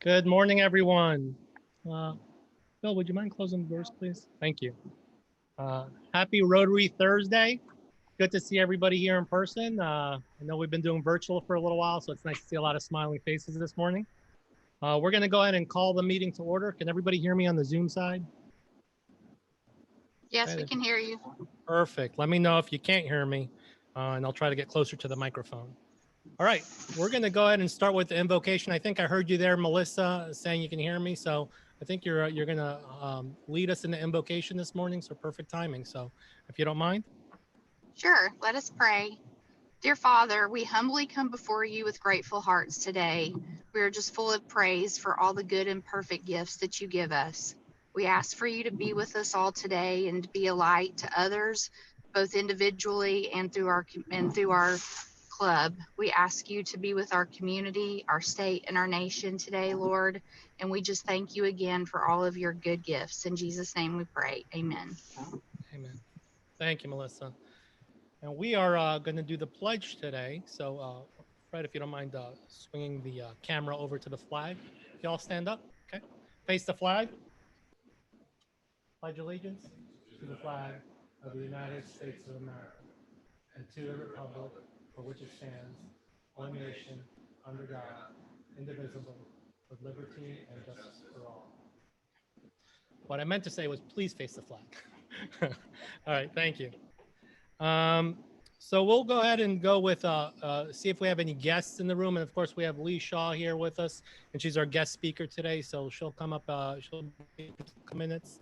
Good morning, everyone. Bill, would you mind closing the doors, please? Thank you. Happy Rotary Thursday. Good to see everybody here in person. I know we've been doing virtual for a little while, so it's nice to see a lot of smiling faces this morning. We're going to go ahead and call the meeting to order. Can everybody hear me on the Zoom side? Yes, we can hear you. Perfect. Let me know if you can't hear me, and I'll try to get closer to the microphone. All right, we're going to go ahead and start with the invocation. I think I heard you there, Melissa, saying you can hear me. So I think you're going to lead us in the invocation this morning. So perfect timing. So if you don't mind. Sure, let us pray. Dear Father, we humbly come before you with grateful hearts today. We are just full of praise for all the good and perfect gifts that you give us. We ask for you to be with us all today and to be a light to others, both individually and through our club. We ask you to be with our community, our state, and our nation today, Lord. And we just thank you again for all of your good gifts. In Jesus' name we pray. Amen. Amen. Thank you, Melissa. And we are going to do the pledge today. So, Fred, if you don't mind swinging the camera over to the flag. If y'all stand up, okay? Face the flag. Pledge allegiance to the flag of the United States of America and to the republic for which it stands, one nation, under God, indivisible, with liberty and justice for all. What I meant to say was please face the flag. All right, thank you. So we'll go ahead and go with, see if we have any guests in the room. And of course, we have Lee Shaw here with us, and she's our guest speaker today. So she'll come up, she'll be in a couple minutes.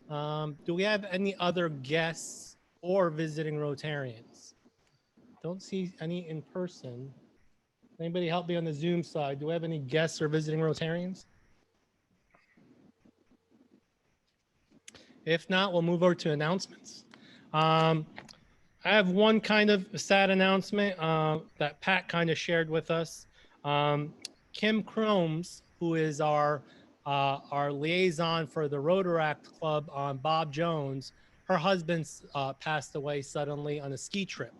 Do we have any other guests or visiting Rotarians? Don't see any in person. Anybody help me on the Zoom side? Do we have any guests or visiting Rotarians? If not, we'll move over to announcements. I have one kind of sad announcement that Pat kind of shared with us. Kim Cromes, who is our liaison for the Rotaract Club on Bob Jones, her husband passed away suddenly on a ski trip.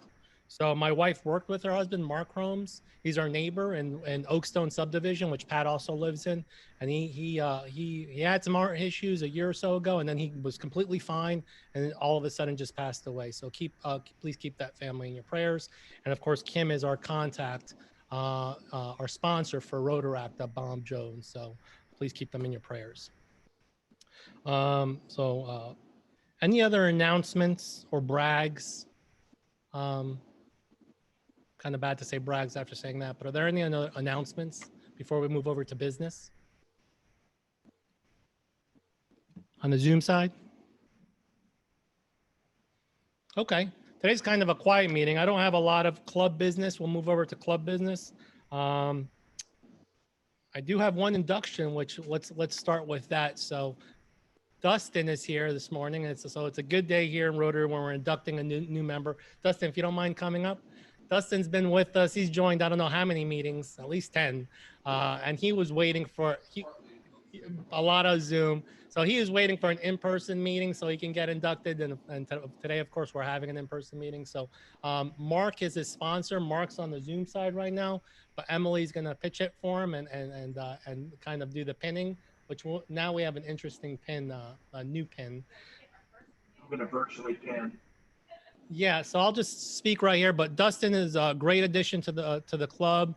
So my wife worked with her husband, Mark Cromes. He's our neighbor in Oakstone subdivision, which Pat also lives in. And he had some heart issues a year or so ago, and then he was completely fine, and then all of a sudden just passed away. So please keep that family in your prayers. And of course, Kim is our contact, our sponsor for Rotaract at Bob Jones. So please keep them in your prayers. Any other announcements or brags? Kind of bad to say brags after saying that, but are there any other announcements before we move over to business? On the Zoom side? Okay, today's kind of a quiet meeting. I don't have a lot of club business. We'll move over to club business. I do have one induction, which let's start with that. So Dustin is here this morning, and it's a good day here in Rotary when we're inducting a new member. Dustin, if you don't mind coming up. Dustin's been with us. He's joined, I don't know how many meetings, at least 10. And he was waiting for a lot of Zoom. So he is waiting for an in-person meeting so he can get inducted. And today, of course, we're having an in-person meeting. So Mark is his sponsor. Mark's on the Zoom side right now, but Emily's going to pitch it for him and kind of do the pinning, which now we have an interesting pin, a new pin. I'm going to virtually pin. Yeah, so I'll just speak right here. But Dustin is a great addition to the club.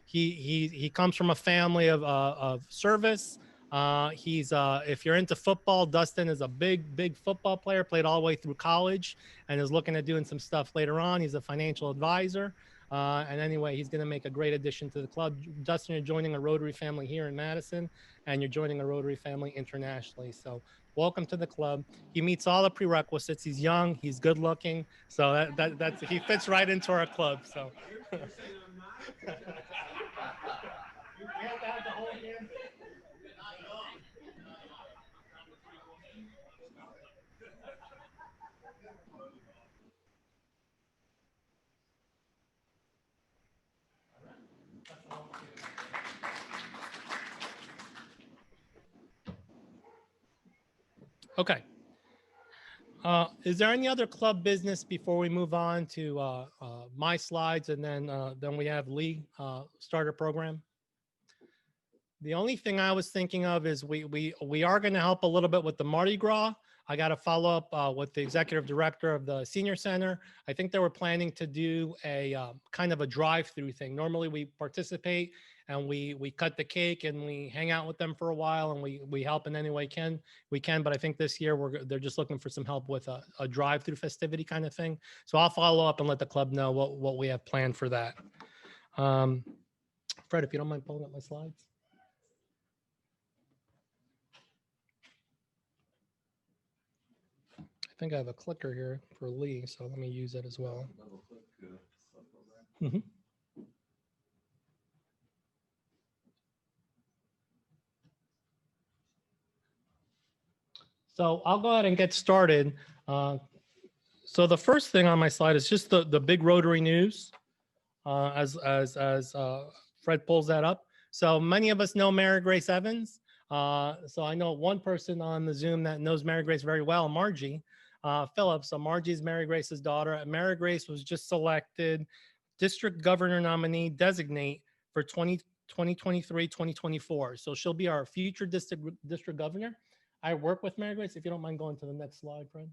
He comes from a family of service. If you're into football, Dustin is a big football player. Played all the way through college and is looking at doing some stuff later on. He's a financial advisor. And anyway, he's going to make a great addition to the club. Dustin, you're joining a Rotary family here in Madison, and you're joining a Rotary family internationally. So welcome to the club. He meets all the prerequisites. He's young. He's good looking. So he fits right into our club. So. Okay. Is there any other club business before we move on to my slides, and then we have Lee start a program? The only thing I was thinking of is we are going to help a little bit with the Mardi Gras. I got to follow up with the executive director of the senior center. I think they were planning to do a kind of a drive-through thing. Normally we participate and we cut the cake and we hang out with them for a while and we help in any way we can. But I think this year they're just looking for some help with a drive-through festivity kind of thing. So I'll follow up and let the club know what we have planned for that. Fred, if you don't mind pulling up my slides. I think I have a clicker here for Lee, so let me use it as well. Mhm. So I'll go ahead and get started. So the first thing on my slide is just the big Rotary news. As Fred pulls that up. So many of us know Mary Grace Evans. So I know one person on the Zoom that knows Mary Grace very well, Margie Phillips. So Margie's Mary Grace's daughter. Mary Grace was just selected district governor nominee designate for 2023-2024. So she'll be our future district governor. I work with Mary Grace. If you don't mind going to the next slide, Fred.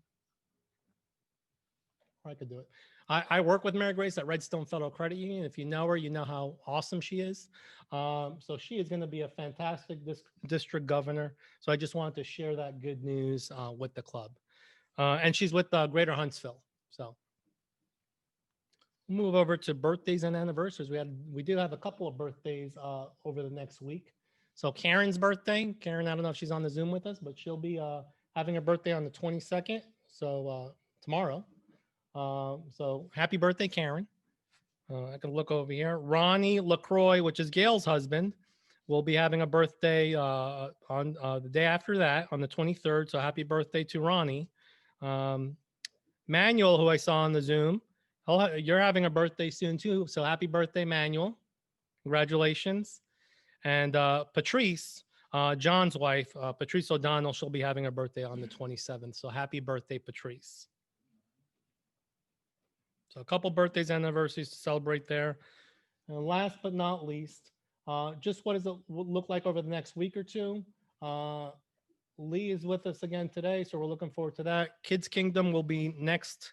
Or I could do it. I work with Mary Grace at Redstone Federal Credit Union. If you know her, you know how awesome she is. So she is going to be a fantastic district governor. So I just wanted to share that good news with the club. And she's with Greater Huntsville. So we'll move over to birthdays and anniversaries. We do have a couple of birthdays over the next week. So Karen's birthday. Karen, I don't know if she's on the Zoom with us, but she'll be having her birthday on the 22nd. So tomorrow. So happy birthday, Karen. I can look over here. Ronnie LaCroix, which is Gail's husband, will be having a birthday on the day after that, on the 23rd. So happy birthday to Ronnie. Manuel, who I saw on the Zoom, you're having a birthday soon too. So happy birthday, Manuel. Congratulations. And Patrice, John's wife, Patrice O'Donnell, she'll be having a birthday on the 27th. So happy birthday, Patrice. So a couple birthdays, anniversaries to celebrate there. And last but not least, just what does it look like over the next week or two? Lee is with us again today, so we're looking forward to that. Kids Kingdom will be next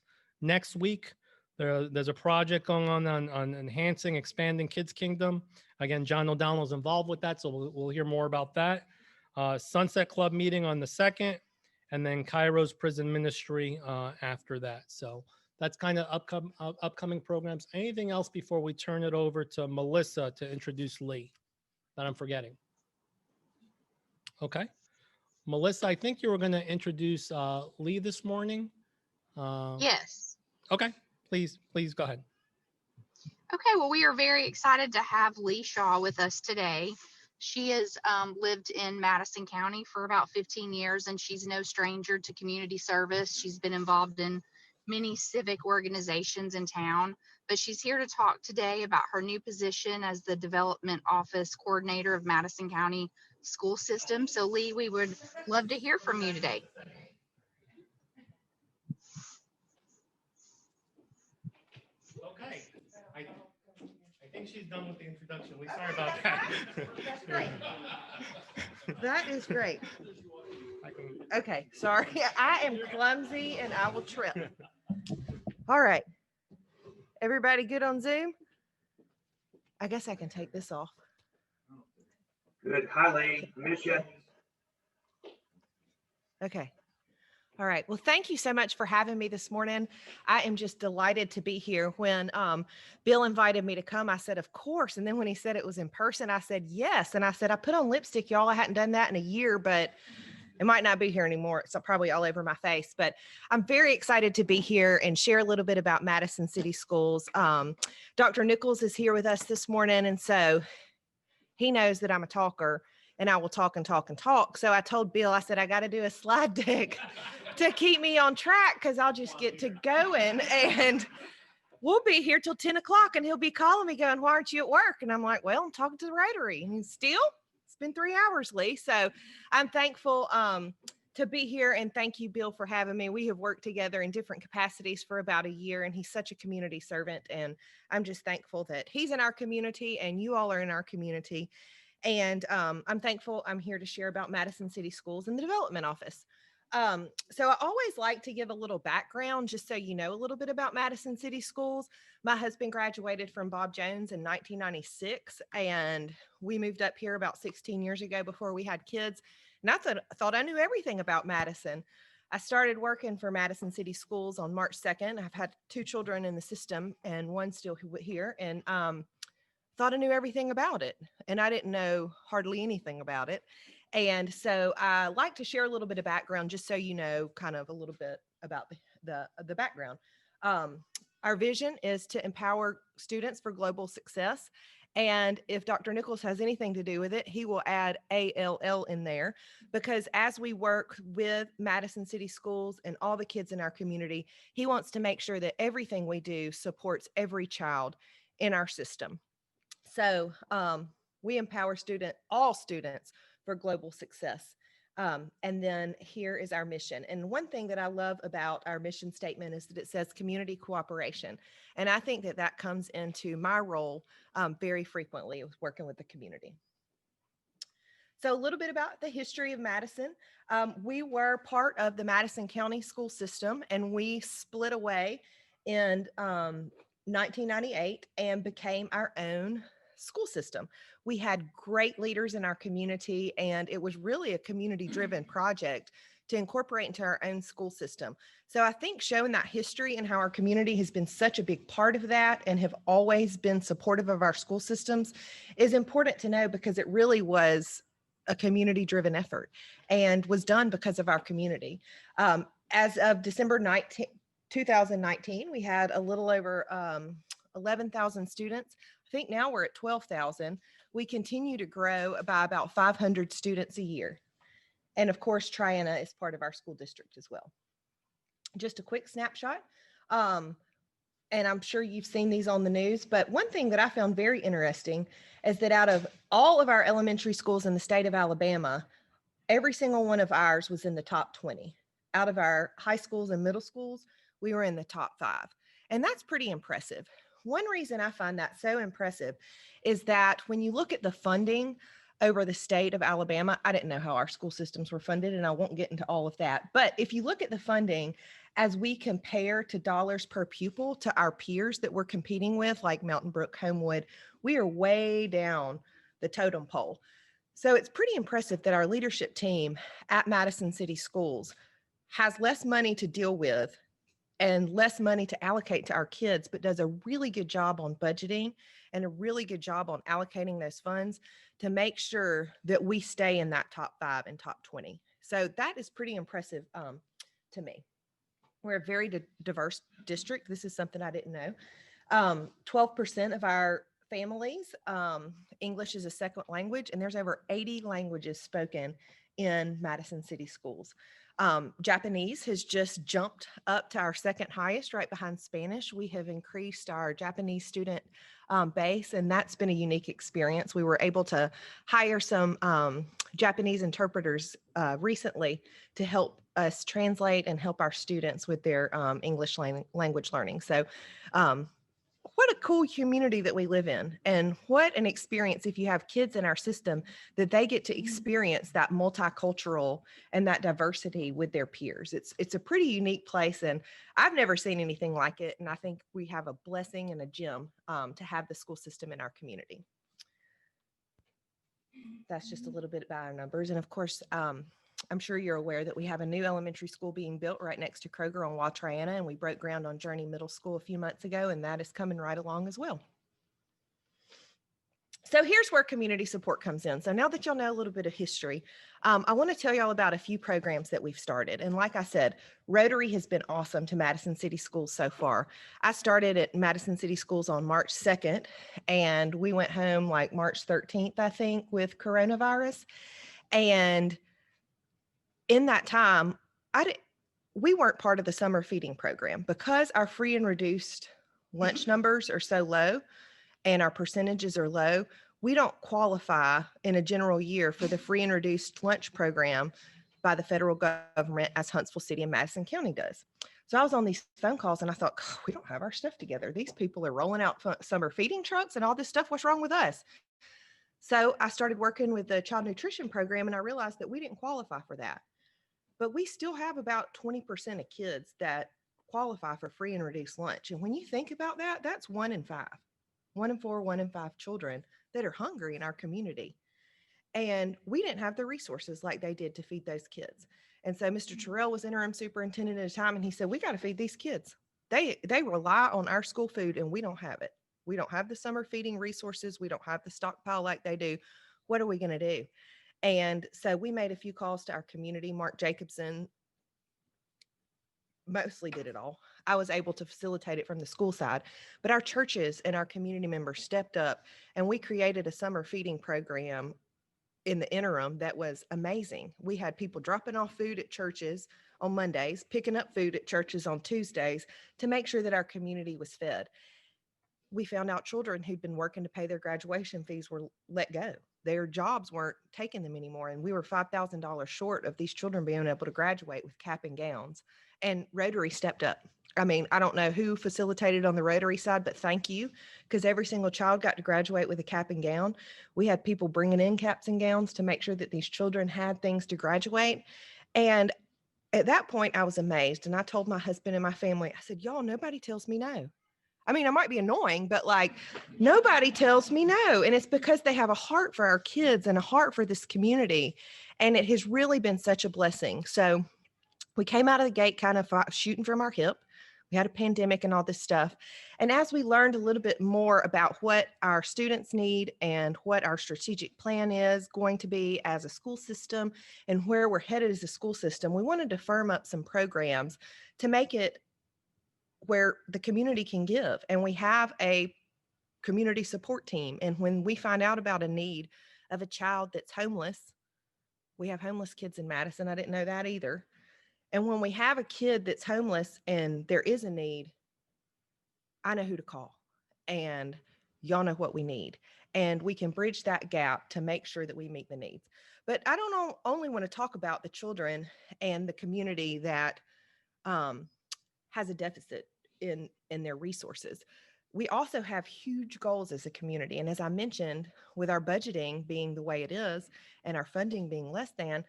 week. There's a project going on enhancing, expanding Kids Kingdom. Again, John O'Donnell is involved with that, so we'll hear more about that. Sunset Club meeting on the 2nd, and then Cairo's Prison Ministry after that. So that's kind of upcoming programs. Anything else before we turn it over to Melissa to introduce Lee that I'm forgetting? Okay. Melissa, I think you were going to introduce Lee this morning. Yes. Okay. Please go ahead. Okay, well, we are very excited to have Lee Shaw with us today. She has lived in Madison County for about 15 years, and she's no stranger to community service. She's been involved in many civic organizations in town, but she's here to talk today about her new position as the Development Office Coordinator of Madison County School System. So, Lee, we would love to hear from you today. Okay. I think she's done with the introduction. Lee, sorry about that. That's great. That is great. Okay, sorry. I am clumsy and I will trip. All right. Everybody good on Zoom? I guess I can take this off. Good. Hi, Lee. Miss you. Okay. All right. Well, thank you so much for having me this morning. I am just delighted to be here. When Bill invited me to come, I said, of course. And then when he said it was in person, I said, yes. And I said, I put on lipstick, y'all. I hadn't done that in a year, but it might not be here anymore. It's probably all over my face, but I'm very excited to be here and share a little bit about Madison City Schools. Dr. Nichols is here with us this morning. And so he knows that I'm a talker and I will talk and talk and talk. So I told Bill, I said, I got to do a slide deck to keep me on track because I'll just get to going and we'll be here till 10 o'clock and he'll be calling me going, why aren't you at work? And I'm like, well, I'm talking to the Rotary. And still, it's been 3 hours, Lee. So I'm thankful to be here. And thank you, Bill, for having me. We have worked together in different capacities for about a year and he's such a community servant. And I'm just thankful that he's in our community and you all are in our community. And I'm thankful I'm here to share about Madison City Schools and the Development Office. So I always like to give a little background just so you know a little bit about Madison City Schools. My husband graduated from Bob Jones in 1996, and we moved up here about 16 years ago before we had kids. And I thought I knew everything about Madison. I started working for Madison City Schools on March 2nd. I've had 2 children in the system and one still here, and thought I knew everything about it. And I didn't know hardly anything about it. And so I like to share a little bit of background just so you know kind of a little bit about the background. Our vision is to empower students for global success. And if Dr. Nichols has anything to do with it, he will add ALL in there, because as we work with Madison City Schools and all the kids in our community, he wants to make sure that everything we do supports every child in our system. So we empower all students for global success. And then here is our mission. And one thing that I love about our mission statement is that it says community cooperation. And I think that that comes into my role very frequently with working with the community. So a little bit about the history of Madison. We were part of the Madison County school system, and we split away in 1998 and became our own school system. We had great leaders in our community, and it was really a community-driven project to incorporate into our own school system. So I think showing that history and how our community has been such a big part of that and have always been supportive of our school systems is important to know, because it really was a community-driven effort and was done because of our community. As of December 19, 2019, we had a little over 11,000 students. I think now we're at 12,000. We continue to grow by about 500 students a year. And of course, Triana is part of our school district as well. Just a quick snapshot. And I'm sure you've seen these on the news, but one thing that I found very interesting is that out of all of our elementary schools in the state of Alabama, every single one of ours was in the top 20. Out of our high schools and middle schools, we were in the top 5. And that's pretty impressive. One reason I find that so impressive is that when you look at the funding over the state of Alabama, I didn't know how our school systems were funded, and I won't get into all of that. But if you look at the funding, as we compare to dollars per pupil to our peers that we're competing with, like Mountain Brook, Homewood, we are way down the totem pole. So it's pretty impressive that our leadership team at Madison City Schools has less money to deal with and less money to allocate to our kids, but does a really good job on budgeting and a really good job on allocating those funds to make sure that we stay in that top 5 and top 20. So that is pretty impressive to me. We're a very diverse district. This is something I didn't know. 12% of our families, English is a second language, and there's over 80 languages spoken in Madison City Schools. Japanese has just jumped up to our second highest, right behind Spanish. We have increased our Japanese student base, and that's been a unique experience. We were able to hire some Japanese interpreters recently to help us translate and help our students with their English language learning. So what a cool community that we live in, and what an experience if you have kids in our system that they get to experience that multicultural and that diversity with their peers. It's a pretty unique place, and I've never seen anything like it. And I think we have a blessing and a gem to have the school system in our community. That's just a little bit about our numbers. And of course, I'm sure you're aware that we have a new elementary school being built right next to Kroger on Triana, and we broke ground on Journey Middle School a few months ago, and that is coming right along as well. So here's where community support comes in. So now that y'all know a little bit of history, I want to tell y'all about a few programs that we've started. And like I said, Rotary has been awesome to Madison City Schools so far. I started at Madison City Schools on March 2nd, and we went home like March 13th, I think, with coronavirus. And in that time, we weren't part of the summer feeding program because our free and reduced lunch numbers are so low and our percentages are low. We don't qualify in a general year for the free and reduced lunch program by the federal government as Huntsville City and Madison County does. So I was on these phone calls and I thought, we don't have our stuff together. These people are rolling out summer feeding trucks and all this stuff. What's wrong with us? So I started working with the child nutrition program, and I realized that we didn't qualify for that. But we still have about 20% of kids that qualify for free and reduced lunch. And when you think about that, that's 1 in 5, 1 in 4, 1 in 5 children that are hungry in our community. And we didn't have the resources like they did to feed those kids. And so Mr. Terrell was interim superintendent at the time, and he said, we got to feed these kids. They rely on our school food, and we don't have it. We don't have the summer feeding resources. We don't have the stockpile like they do. What are we going to do? And so we made a few calls to our community. Mark Jacobson mostly did it all. I was able to facilitate it from the school side, but our churches and our community members stepped up, and we created a summer feeding program in the interim that was amazing. We had people dropping off food at churches on Mondays, picking up food at churches on Tuesdays to make sure that our community was fed. We found out children who'd been working to pay their graduation fees were let go. Their jobs weren't taking them anymore. And we were $5,000 short of these children being able to graduate with cap and gowns. And Rotary stepped up. I mean, I don't know who facilitated on the Rotary side, but thank you, because every single child got to graduate with a cap and gown. We had people bringing in caps and gowns to make sure that these children had things to graduate. And at that point, I was amazed. And I told my husband and my family, I said, y'all, nobody tells me no. I mean, I might be annoying, but like nobody tells me no. And it's because they have a heart for our kids and a heart for this community. And it has really been such a blessing. So we came out of the gate kind of shooting from our hip. We had a pandemic and all this stuff. And as we learned a little bit more about what our students need and what our strategic plan is going to be as a school system and where we're headed as a school system, we wanted to firm up some programs to make it where the community can give. And we have a community support team. And when we find out about a need of a child that's homeless, we have homeless kids in Madison. I didn't know that either. And when we have a kid that's homeless and there is a need, I know who to call, and y'all know what we need. And we can bridge that gap to make sure that we meet the needs. But I don't only want to talk about the children and the community that has a deficit in their resources. We also have huge goals as a community. And as I mentioned, with our budgeting being the way it is and our funding being less than,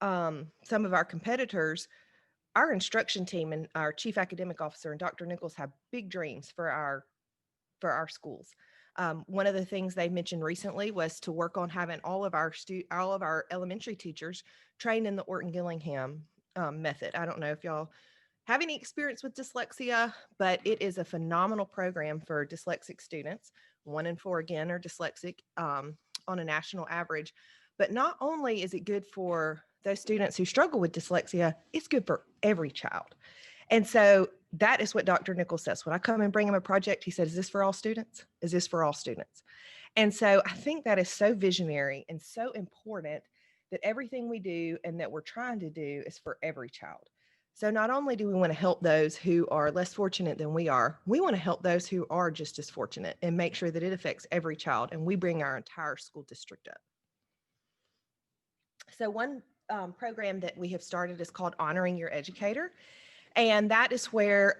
some of our competitors, our instruction team and our chief academic officer and Dr. Nichols have big dreams for our schools. One of the things they mentioned recently was to work on having all of our elementary teachers trained in the Orton Gillingham method. I don't know if y'all have any experience with dyslexia, but it is a phenomenal program for dyslexic students. 1 in 4 again are dyslexic on a national average. But not only is it good for those students who struggle with dyslexia, it's good for every child. And so that is what Dr. Nichols says. When I come and bring him a project, he said, is this for all students? Is this for all students? And so I think that is so visionary and so important that everything we do and that we're trying to do is for every child. So not only do we want to help those who are less fortunate than we want to help those who are just as fortunate and make sure that it affects every child. And we bring our entire school district up. So one program that we have started is called Honoring Your Educator. And that is where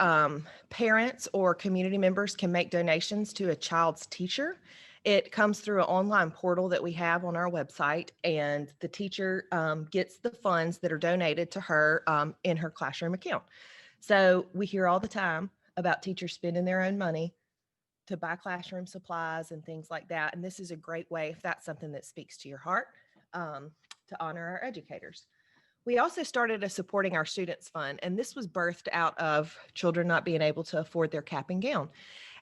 parents or community members can make donations to a child's teacher. It comes through an online portal that we have on our website, and the teacher gets the funds that are donated to her in her classroom account. So we hear all the time about teachers spending their own money to buy classroom supplies and things like that. And this is a great way, if that's something that speaks to your heart, to honor our educators. We also started a Supporting Our Students Fund, and this was birthed out of children not being able to afford their cap and gown.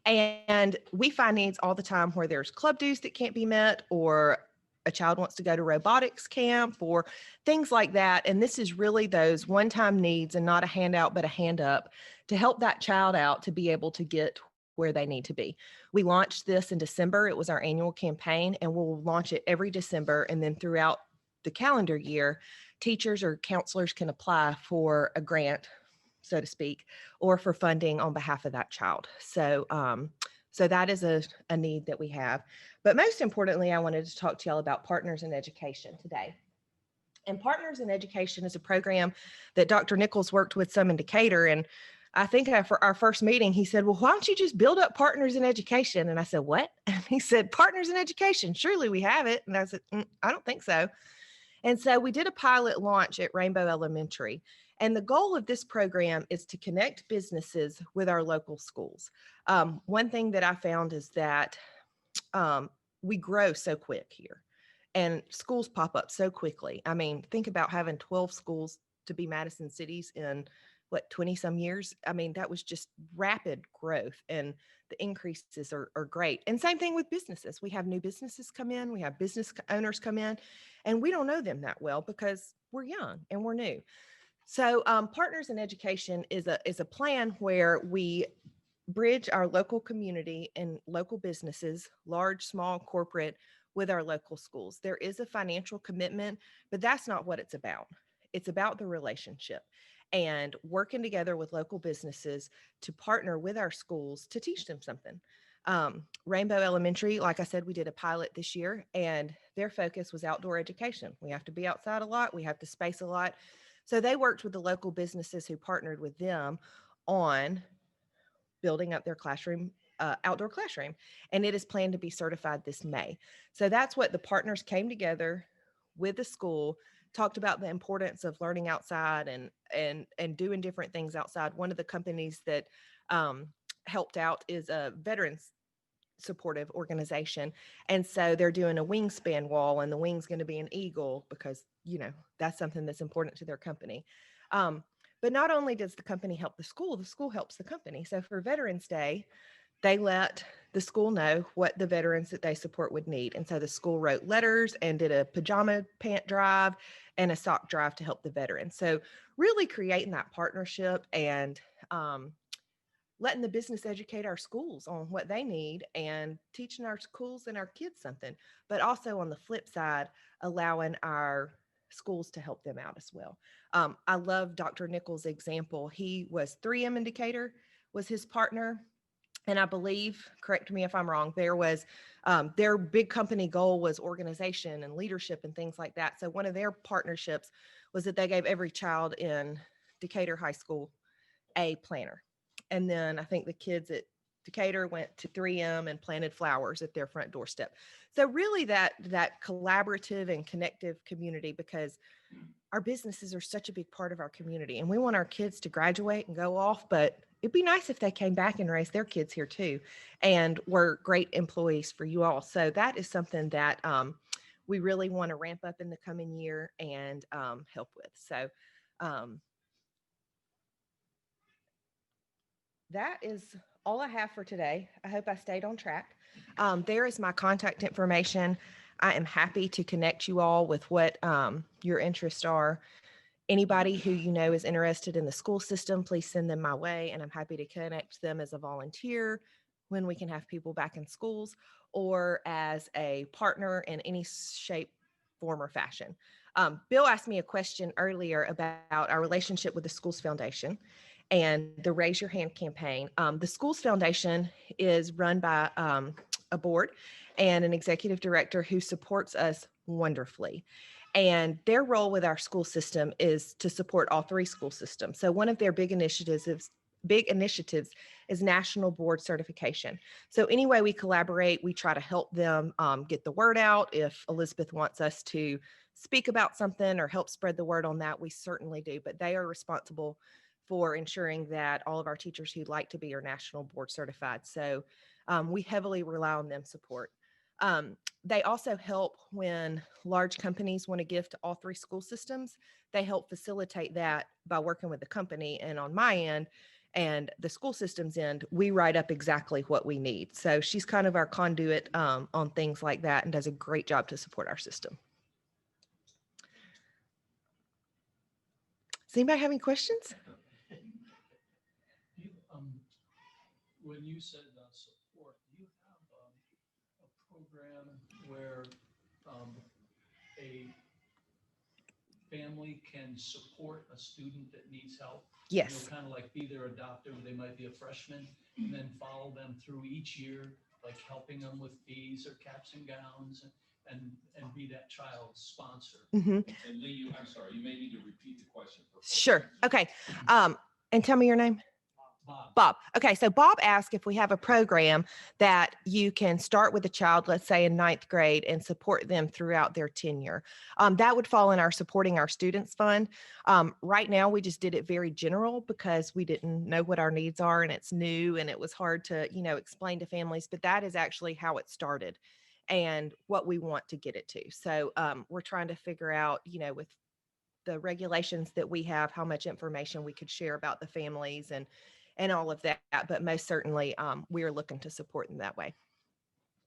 And we find needs all the time where there's club dues that can't be met, or a child wants to go to robotics camp or things like that. And this is really those one-time needs and not a handout, but a hand up to help that child out to be able to get where they need to be. We launched this in December. It was our annual campaign, and we'll launch it every December. And then throughout the calendar year, teachers or counselors can apply for a grant, so to speak, or for funding on behalf of that child. So, so that is a need that we have. But most importantly, I wanted to talk to y'all about Partners in Education today. And Partners in Education is a program that Dr. Nichols worked with some in Decatur. And I think for our first meeting, he said, well, why don't you just build up partners in education? And I said, what? And he said, partners in education. Surely we have it. And I said, I don't think so. And so we did a pilot launch at Rainbow Elementary. And the goal of this program is to connect businesses with our local schools. One thing that I found is that we grow so quick here and schools pop up so quickly. I mean, think about having 12 schools to be Madison cities in what, 20 some years. I mean, that was just rapid growth, and the increases are great. And same thing with businesses. We have new businesses come in, we have business owners come in, and we don't know them that well because we're young and we're new. So Partners in Education is a plan where we bridge our local community and local businesses, large, small, corporate, with our local schools. There is a financial commitment, but that's not what it's about. It's about the relationship and working together with local businesses to partner with our schools to teach them something. Rainbow Elementary, like I said, we did a pilot this year, and their focus was outdoor education. We have to be outside a lot. We have to space a lot. So they worked with the local businesses who partnered with them on building up their classroom, outdoor classroom, and it is planned to be certified this May. So that's what the partners came together with the school, talked about the importance of learning outside and doing different things outside. One of the companies that helped out is a veterans supportive organization, and so they're doing a wingspan wall, and the wing's going to be an eagle because that's something that's important to their company. But not only does the company help the school helps the company. So for Veterans Day, they let the school know what the veterans that they support would need. And so the school wrote letters and did a pajama pant drive and a sock drive to help the veterans. So really creating that partnership and letting the business educate our schools on what they need and teaching our schools and our kids something, but also on the flip side, allowing our schools to help them out as well. I love Dr. Nichols' example. He was 3M Indicator was his partner. And I believe, correct me if I'm wrong, there was their big company goal was organization and leadership and things like that. So one of their partnerships was that they gave every child in Decatur High School a planter. And then I think the kids at Decatur went to 3M and planted flowers at their front doorstep. So really that collaborative and connective community, because our businesses are such a big part of our community and we want our kids to graduate and go off, but it'd be nice if they came back and raised their kids here too and were great employees for you all. So that is something that we really want to ramp up in the coming year and help with. So that is all I have for today. I hope I stayed on track. There is my contact information. I am happy to connect you all with what your interests are. Anybody who is interested in the school system, please send them my way, and I'm happy to connect them as a volunteer when we can have people back in schools or as a partner in any shape, form, or fashion. Bill asked me a question earlier about our relationship with the Schools Foundation and the Raise Your Hand campaign. The Schools Foundation is run by a board and an executive director who supports us wonderfully. And their role with our school system is to support all three school systems. So one of their big initiatives is national board certification. So any way we collaborate, we try to help them get the word out. If Elizabeth wants us to speak about something or help spread the word on that, we certainly do. But they are responsible for ensuring that all of our teachers who'd like to be are national board certified. So we heavily rely on them support. They also help when large companies want to give to all three school systems. They help facilitate that by working with the company. And on my end and the school system's end, we write up exactly what we need. So she's kind of our conduit on things like that and does a great job to support our system. Does anybody have any questions? When you said support, do you have a program where a family can support a student that needs help? Yes. Kind of like be their adopter. They might be a freshman, and then follow them through each year, like helping them with fees or caps and gowns, and be that child's sponsor. Mm-hmm. And Lee, I'm sorry, you may need to repeat the question. Sure. Okay. And tell me your name. Bob. Okay, so Bob asked if we have a program that you can start with a child, let's say in ninth grade, and support them throughout their tenure. That would fall in our supporting our students fund. Right now, we just did it very general because we didn't know what our needs are, and it's new, and it was hard to, explain to families. But that is actually how it started, and what we want to get it to. So we're trying to figure out, with the regulations that we have, how much information we could share about the families and all of that. But most certainly, we are looking to support them that way.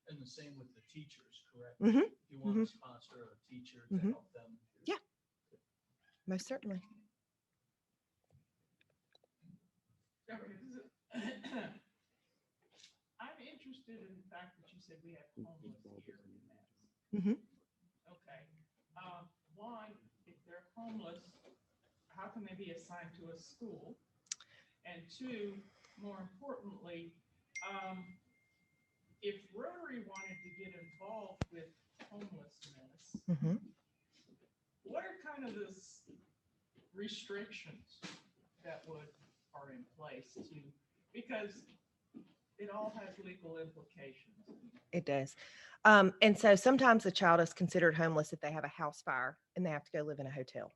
And the same with the teachers, correct? Mhm. If you want to sponsor a teacher to Mhm. help them. Yeah. Most certainly. I'm interested in the fact that you said we have homeless here in Madison. Mhm. Okay. One, if they're homeless, how can they be assigned to a school? And two, more importantly, if Rotary wanted to get involved with homelessness, Mhm. what are kind of the restrictions that are in place because it all has legal implications. It does. And so sometimes the child is considered homeless if they have a house fire and they have to go live in a hotel,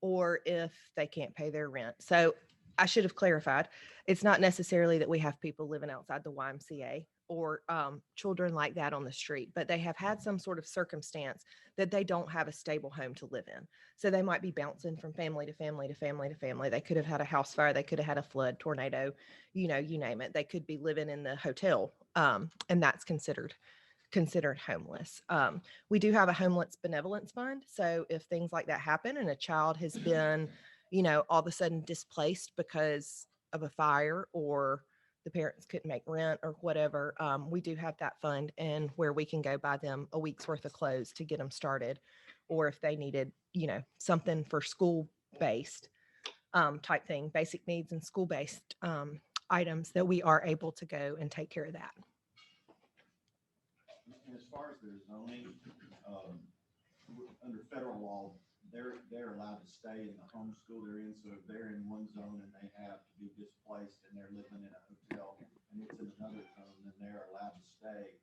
or if they can't pay their rent. So I should have clarified, it's not necessarily that we have people living outside the YMCA or children like that on the street, but they have had some sort of circumstance that they don't have a stable home to live in. So they might be bouncing from family to family to family to family. They could have had a house fire. They could have had a flood, tornado, you name it. They could be living in the hotel, and that's considered homeless. We do have a homeless benevolence fund. So if things like that happen and a child has been, all of a sudden displaced because of a fire, or the parents couldn't make rent or whatever, we do have that fund, and where we can go buy them a week's worth of clothes to get them started. Or if they needed, something for school based type thing, basic needs and school based items, that we are able to go and take care of that. And as far as their zoning, under federal law, they're allowed to stay in the home school they're in. So if they're in one zone and they have to be displaced and they're living in a hotel and it's in another zone, then they're allowed to stay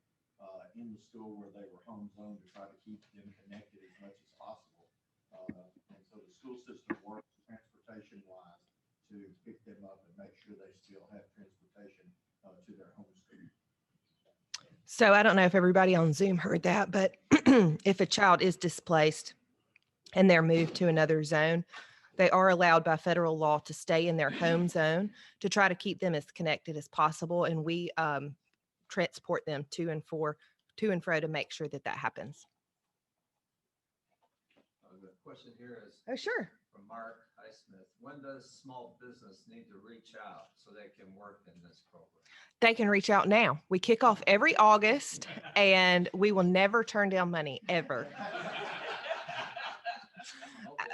in the school where they were home zoned, to try to keep them connected as much as possible. And so the school system works transportation wise to pick them up and make sure they still have transportation to their home school. So I don't know if everybody on Zoom heard that, but if a child is displaced and they're moved to another zone, they are allowed by federal law to stay in their home zone to try to keep them as connected as possible. And we transport them to and fro to make sure that happens. The question here is Oh, sure. from Mark Highsmith. When does small business need to reach out so they can work in this program? They can reach out now. We kick off every August, and we will never turn down money, ever.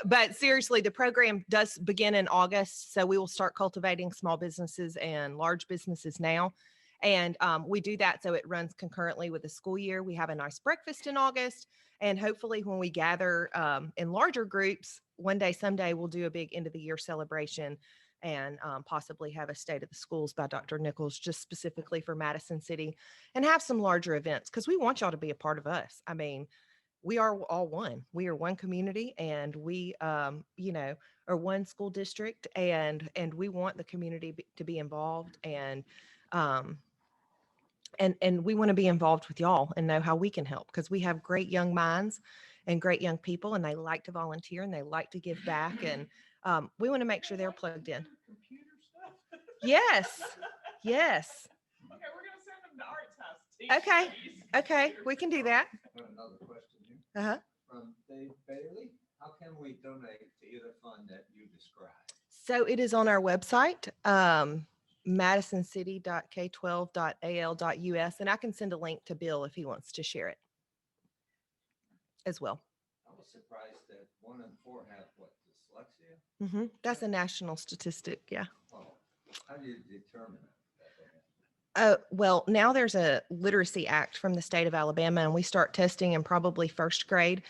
But seriously, the program does begin in August. So we will start cultivating small businesses and large businesses now. And we do that so it runs concurrently with the school year. We have a nice breakfast in August. And hopefully when we gather in larger groups, one day, someday, we'll do a big end of the year celebration and possibly have a State of the Schools by Dr. Nichols, just specifically for Madison City, and have some larger events, because we want y'all to be a part of us. I mean, we are all one. We are one community, and we, are one school district, and we want the community to be involved, and we want to be involved with y'all and know how we can help, because we have great young minds and great young people, and they like to volunteer and they like to give back, and we want to make sure they're plugged in. Computer stuff. Yes. Yes. Okay, we're gonna send them to Arts House. Okay. Okay, we can do that. I have another question here. Uh-huh. From Dave Bailey. How can we donate to either fund that you described? So it is on our website, madisoncity.k12.al.us, and I can send a link to Bill if he wants to share it as well. I was surprised that 1 in 4 have what, dyslexia? That's a national statistic. Yeah. Oh, how do you determine that? Well, now there's a literacy act from the state of Alabama, and we start testing in probably first grade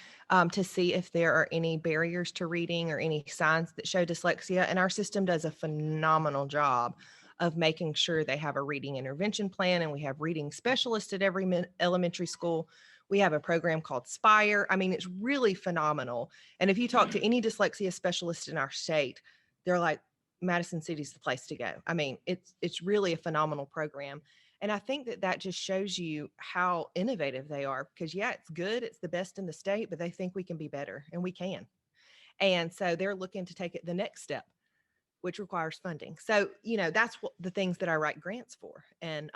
to see if there are any barriers to reading or any signs that show dyslexia. And our system does a phenomenal job of making sure they have a reading intervention plan, and we have reading specialists at every elementary school. We have a program called Spire. I mean, it's really phenomenal. And if you talk to any dyslexia specialist in our state, they're like, Madison City's the place to go. I mean, it's really a phenomenal program. And I think that that just shows you how innovative they are, because yeah, it's good. It's the best in the state, but they think we can be better, and we can. And so they're looking to take it the next step, which requires funding. So, that's what the things that I write grants for, and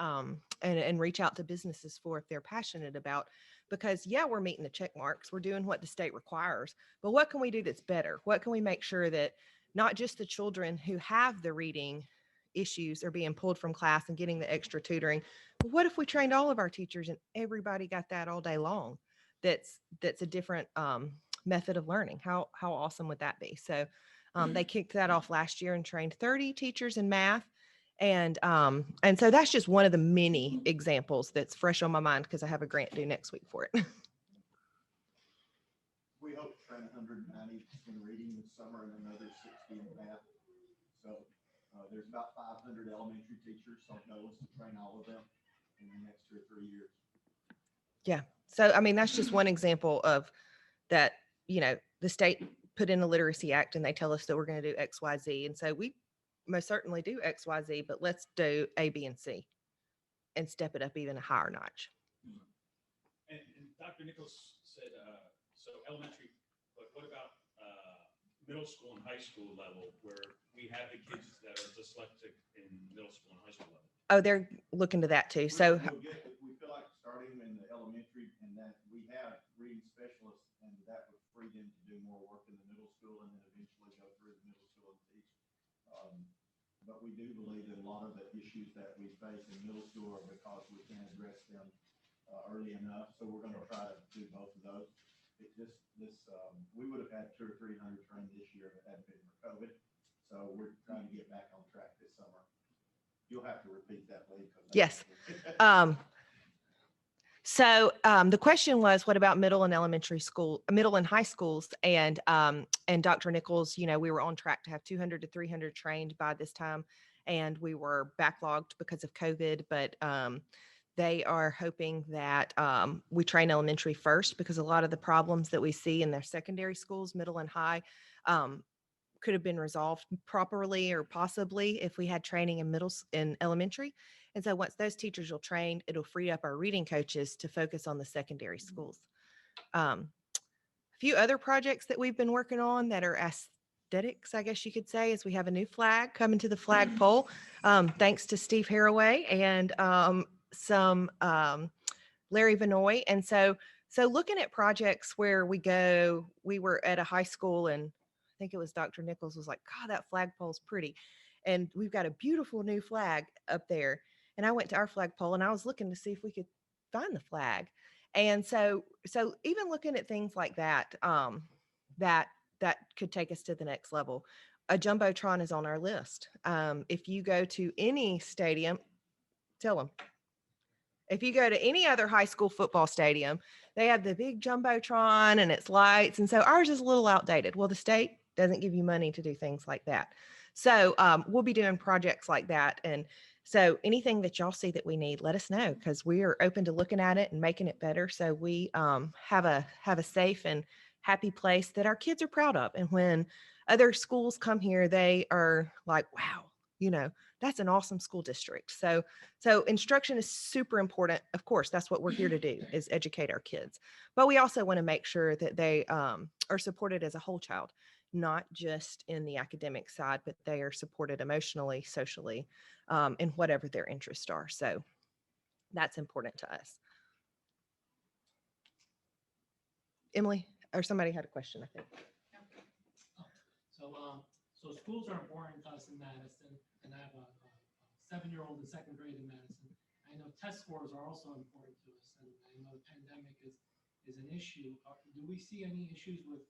reach out to businesses for if they're passionate about, because yeah, we're meeting the check marks. We're doing what the state requires, but what can we do that's better? What can we make sure that not just the children who have the reading issues are being pulled from class and getting the extra tutoring, but what if we trained all of our teachers and everybody got that all day long? That's a different method of learning. How awesome would that be? So they kicked that off last year and trained 30 teachers in math. And so that's just one of the many examples that's fresh on my mind, because I have a grant due next week for it. We hope to train 190 in reading this summer and another 60 in math. So there's about 500 elementary teachers. So our goal is to train all of them in the next 2 or 3 years. Yeah. So, I mean, that's just one example of that, the state put in a literacy act and they tell us that we're going to do X, Y, Z. And so we most certainly do X, Y, Z, but let's do A, B, and C and step it up even a higher notch. And Dr. Nichols said, so elementary, but what about middle school and high school level, where we have the kids that are dyslexic in middle school and high school level? Oh, they're looking to that too. So We feel like starting in the elementary, and that we have reading specialists, and that would free them to do more work in the middle school and then eventually go through the middle school and teach. But we do believe that a lot of the issues that we face in middle school are because we can't address them early enough. So we're going to try to do both of those. We would have had 200 or 300 trained this year if it hadn't been for COVID. So we're trying to get back on track this summer. You'll have to repeat that, Lee. Yes. So the question was, what about middle and high schools? And Dr. Nichols, we were on track to have 200 to 300 trained by this time, and we were backlogged because of COVID, but they are hoping that we train elementary first, because a lot of the problems that we see in their secondary schools, middle and high, could have been resolved properly or possibly if we had training in elementary. And so once those teachers are trained, it'll free up our reading coaches to focus on the secondary schools. A few other projects that we've been working on that are aesthetics, I guess you could say, is we have a new flag coming to the flagpole, thanks to Steve Haraway and some Larry Vanoy. And so looking at projects where we were at a high school, and I think it was Dr. Nichols was like, God, that flagpole's pretty. And we've got a beautiful new flag up there. And I went to our flagpole and I was looking to see if we could find the flag. And so even looking at things like that, that could take us to the next level. A Jumbotron is on our list. If you go to any stadium, tell them. If you go to any other high school football stadium, they have the big Jumbotron and its lights. And so ours is a little outdated. Well, the state doesn't give you money to do things like that. So we'll be doing projects like that. And so anything that y'all see that we need, let us know, because we are open to looking at it and making it better. So we have a safe and happy place that our kids are proud of. And when other schools come here, they are like, wow, that's an awesome school district. So instruction is super important. Of course, that's what we're here to do, is educate our kids. But we also want to make sure that they are supported as a whole child, not just in the academic side, but they are supported emotionally, socially, in whatever their interests are. So that's important to us. Emily, or somebody had a question, I think. So schools are important to us in Madison, and I have a 7-year-old in second grade in Madison. I know test scores are also important to us, and I know the pandemic is an issue. Do we see any issues with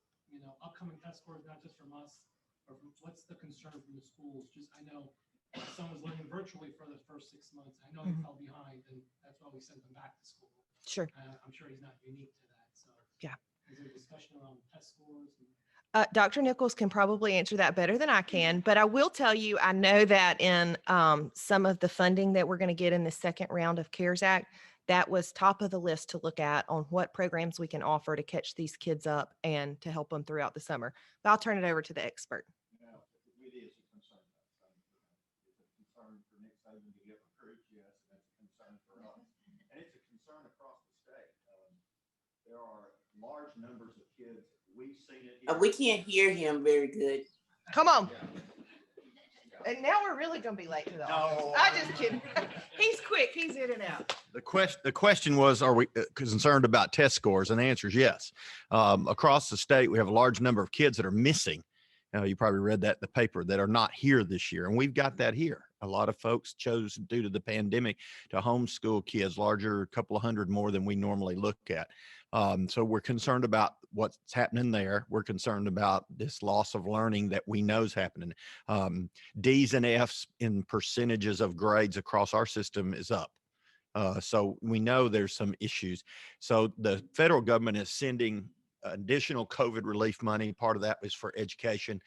upcoming test scores, not just from us, or what's the concern from the schools? Just, I know My son was learning virtually for the first 6 months. I know he Mhm. fell behind, and that's why we sent him back to school. Sure. I'm sure he's not unique to that. So Yeah. Is there discussion around test scores? Dr. Nichols can probably answer that better than I can, but I will tell you, I know that in some of the funding that we're going to get in the second round of CARES Act, that was top of the list to look at on what programs we can offer to catch these kids up and to help them throughout the summer. But I'll turn it over to the expert. Now, it is a concern. It's a concern for Nick Saban to get recruits, yes, and it's a concern for us. And it's a concern across the state. There are large numbers of kids. We've seen it. We can't hear him very good. Come on. Yeah. And now we're really going to be late to the No. office. I'm just kidding. He's quick. He's in and out. The question was, are we concerned about test scores? And the answer is yes. Across the state, we have a large number of kids that are missing. You probably read that in the paper, that are not here this year. And we've got that here. A lot of folks chose, due to the pandemic, to homeschool kids, larger, a couple of hundred more than we normally look at. So we're concerned about what's happening there. We're concerned about this loss of learning that we know is happening. D's and F's in percentages of grades across our system is up. So we know there's some issues. So the federal government is sending additional COVID relief money. Part of that is for education.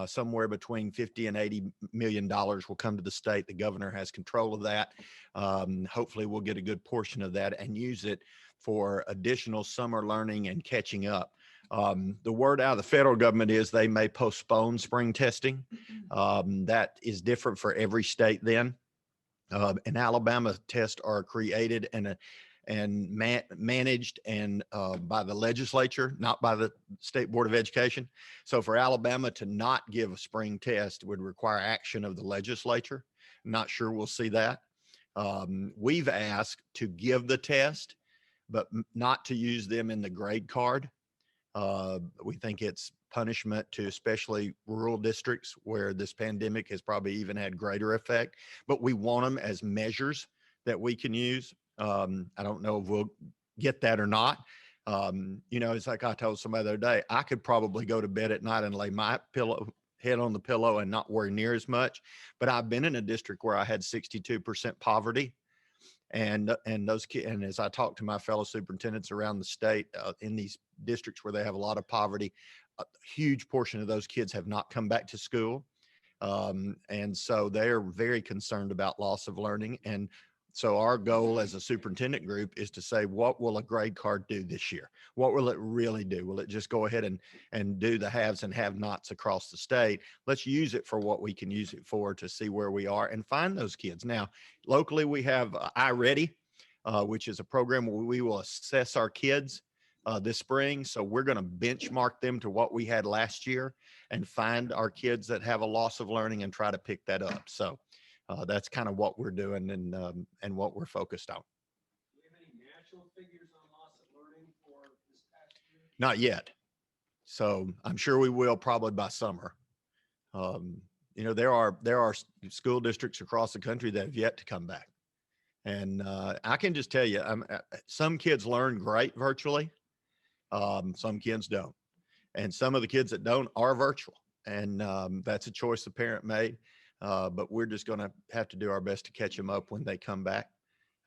Somewhere between 50 and 80 million dollars will come to the state. The governor has control of that. Hopefully we'll get a good portion of that and use it for additional summer learning and catching up. The word out of the federal government is they may postpone spring testing. That is different for every state then. In Alabama, tests are created and managed and by the legislature, not by the State Board of Education. So for Alabama to not give a spring test would require action of the legislature. Not sure we'll see that. We've asked to give the test, but not to use them in the grade card. We think it's punishment to especially rural districts where this pandemic has probably even had greater effect, but we want them as measures that we can use. I don't know if we'll get that or not. It's like I told somebody the other day, I could probably go to bed at night and lay my head on the pillow and not worry near as much. But I've been in a district where I had 62% poverty. And those kids, and as I talk to my fellow superintendents around the state in these districts where they have a lot of poverty, a huge portion of those kids have not come back to school. And so they're very concerned about loss of learning. And so our goal as a superintendent group is to say, what will a grade card do this year? What will it really do? Will it just go ahead and do the haves and have-nots across the state? Let's use it for what we can use it for to see where we are and find those kids. Now, locally, we have iReady, which is a program where we will assess our kids this spring. So we're going to benchmark them to what we had last year and find our kids that have a loss of learning and try to pick that up. So that's kind of what we're doing and what we're focused on. Do we have any national figures on loss of learning for this past year? Not yet. So I'm sure we will probably by summer. There are school districts across the country that have yet to come back. And I can just tell you, some kids learn great virtually. Some kids don't. And some of the kids that don't are virtual. And that's a choice the parent made. But we're just going to have to do our best to catch them up when they come back.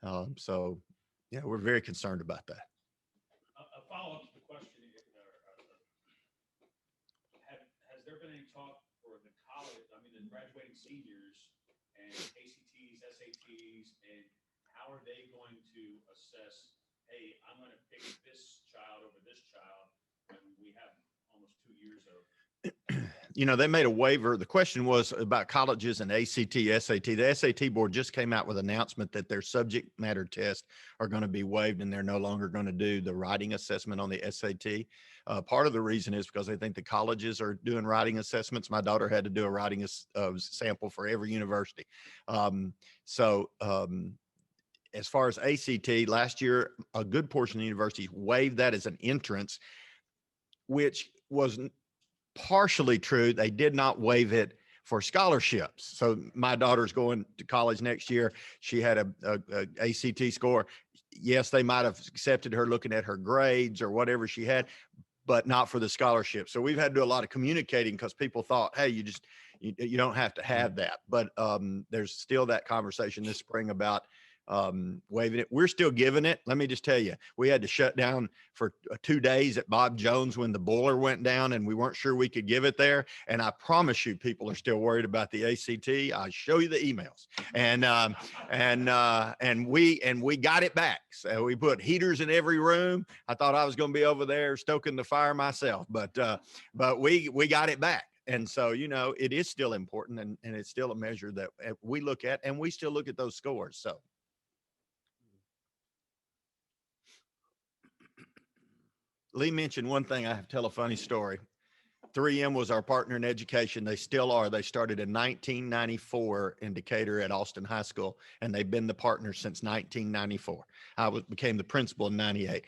We're very concerned about that. A follow-up to the question, has there been any talk for the college, the graduating seniors and ACTs, SATs, and how are they going to assess, hey, I'm going to pick this child over this child when we have almost 2 years of They made a waiver. The question was about colleges and ACT, SAT. The SAT board just came out with an announcement that their subject matter tests are going to be waived and they're no longer going to do the writing assessment on the SAT. Part of the reason is because they think the colleges are doing writing assessments. My daughter had to do a writing sample for every university. As far as ACT, last year, a good portion of the universities waived that as an entrance, which was partially true. They did not waive it for scholarships. So my daughter's going to college next year. She had a ACT score. Yes, they might have accepted her looking at her grades or whatever she had, but not for the scholarship. So we've had to do a lot of communicating because people thought, hey, you don't have to have that, but there's still that conversation this spring about waiving it. We're still giving it. Let me just tell you, we had to shut down for 2 days at Bob Jones when the boiler went down and we weren't sure we could give it there. And I promise you, people are still worried about the ACT. I'll show you the emails, and we got it back. So we put heaters in every room. I thought I was going to be over there stoking the fire myself, but we got it back. And so, it is still important, and it's still a measure that we look at, and we still look at those scores. So. Lee mentioned one thing. I have to tell a funny story. 3M was our partner in education. They still are. They started in 1994 in Decatur at Austin High School, and they've been the partner since 1994. I became the principal in 98.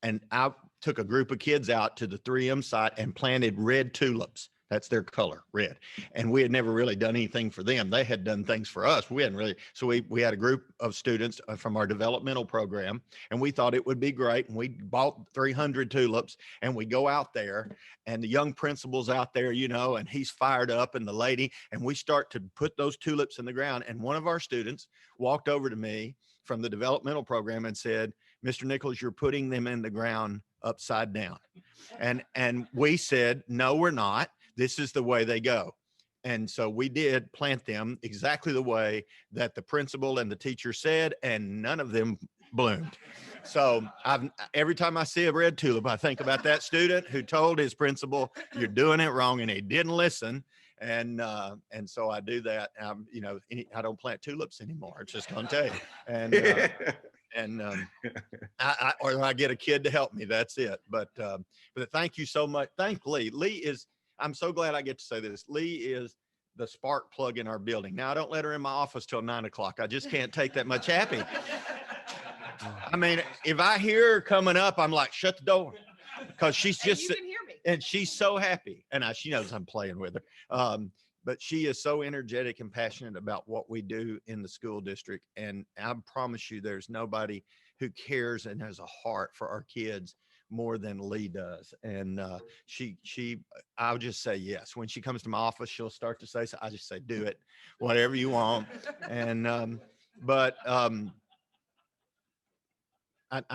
And I took a group of kids out to the 3M site and planted red tulips. That's their color, red. And we had never really done anything for them. They had done things for us. We hadn't really. So we had a group of students from our developmental program, and we thought it would be great. And we bought 300 tulips, and we go out there, and the young principal's out there, and he's fired up, and the lady, and we start to put those tulips in the ground. And one of our students walked over to me from the developmental program and said, "Mr. Nichols, you're putting them in the ground upside down." And we said, "No, we're not. This is the way they go." And so we did plant them exactly the way that the principal and the teacher said, and none of them bloomed. So every time I see a red tulip, I think about that student who told his principal, "You're doing it wrong," and he didn't listen. And so I do that. I don't plant tulips anymore. I'm just gonna tell you. Or I get a kid to help me. That's it. But thank you so much. Thank Lee. I'm so glad I get to say this. Lee is the spark plug in our building. Now I don't let her in my office till 9 o'clock. I just can't take that much happy. I mean, if I hear her coming up, I'm like, shut the door, because she's just, you can hear me. And she's so happy. And she knows I'm playing with her. But she is so energetic and passionate about what we do in the school district. And I promise you, there's nobody who cares and has a heart for our kids more than Lee does. And I'll just say yes. When she comes to my office, she'll start to say, so I just say, do it, whatever you want. And I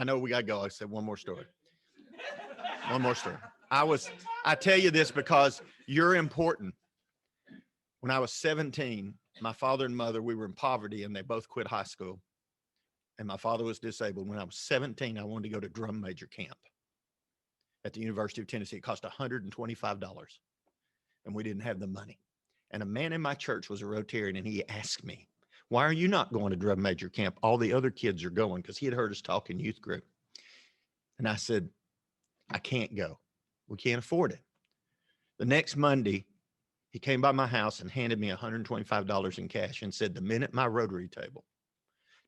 know we got to go. I said one more story. I tell you this because you're important. When I was 17, my father and mother, we were in poverty, and they both quit high school. And my father was disabled. When I was 17, I wanted to go to drum major camp at the University of Tennessee. It cost $125, and we didn't have the money. And a man in my church was a Rotarian, and he asked me, "Why are you not going to drum major camp? All the other kids are going," because he had heard us talk in youth group. And I said, "I can't go. We can't afford it." The next Monday, he came by my house and handed me $125 in cash and said, "The minute my Rotary table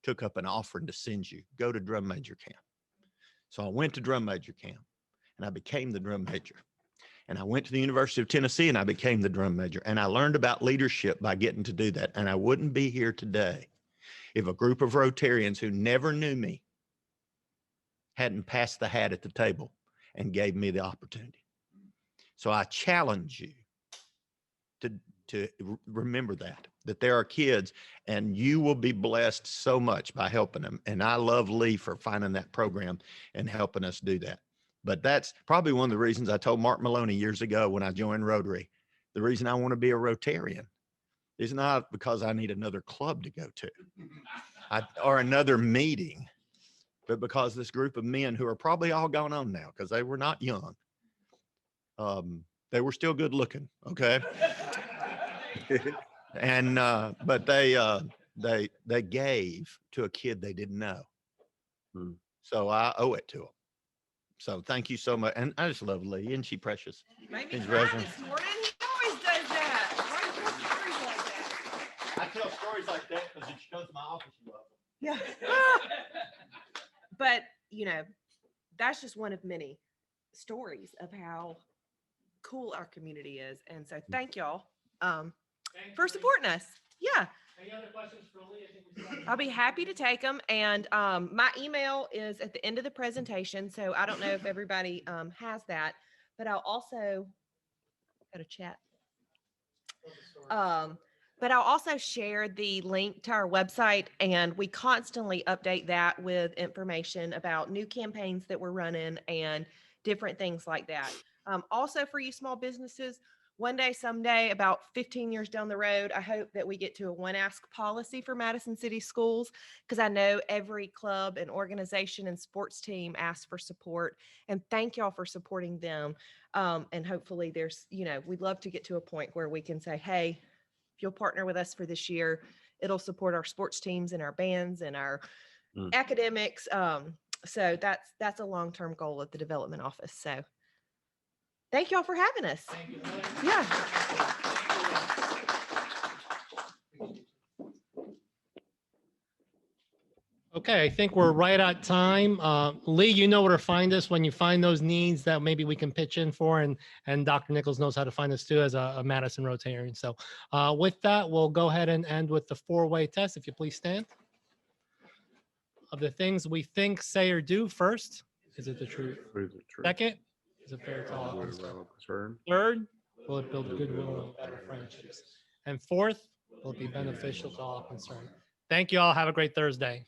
took up an offering to send you, go to drum major camp." So I went to drum major camp, and I became the drum major. And I went to the University of Tennessee, and I became the drum major. And I learned about leadership by getting to do that. And I wouldn't be here today if a group of Rotarians who never knew me hadn't passed the hat at the table and gave me the opportunity. So I challenge you to remember that there are kids, and you will be blessed so much by helping them. And I love Lee for finding that program and helping us do that. But that's probably one of the reasons I told Mark Maloney years ago when I joined Rotary, the reason I want to be a Rotarian is not because I need another club to go to or another meeting, but because this group of men who are probably all gone on now because they were not young, they were still good looking. Okay. And but they gave to a kid they didn't know. So I owe it to them. So thank you so much. And I just love Lee. Isn't she precious? Maybe He's cry reverend. this morning. He always does that. Why do you tell stories like that? I tell stories like that because if she comes to my office, you love them. Yeah. But, that's just one of many stories of how cool our community is. And so thank y'all for supporting us. Yeah. Any other questions for Lee? I think we started. I'll be happy to take them. And my email is at the end of the presentation. So I don't know if everybody has that, but I'll also go to chat. But I'll also share the link to our website, and we constantly update that with information about new campaigns that we're running and different things like that. Also, for you small businesses, one day, someday, about 15 years down the road, I hope that we get to a one ask policy for Madison City Schools, because I know every club and organization and sports team asks for support. And thank y'all for supporting them. And hopefully there's, we'd love to get to a point where we can say, hey, if you'll partner with us for this year, it'll support our sports teams and our bands and our academics. So that's a long-term goal at the development office. So thank y'all for having us. Thank you. Yeah. Okay, I think we're right at time. Lee, you know where to find us when you find those needs that maybe we can pitch in for, and Dr. Nichols knows how to find us too as a Madison Rotarian. So with that, we'll go ahead and end with the four-way test. If you please stand. Of the things we think, say, or do, first, is it the truth? Second, is it fair to all concerned? Third, will it build goodwill and better friendships? And fourth, will it be beneficial to all concerned? Thank you all. Have a great Thursday.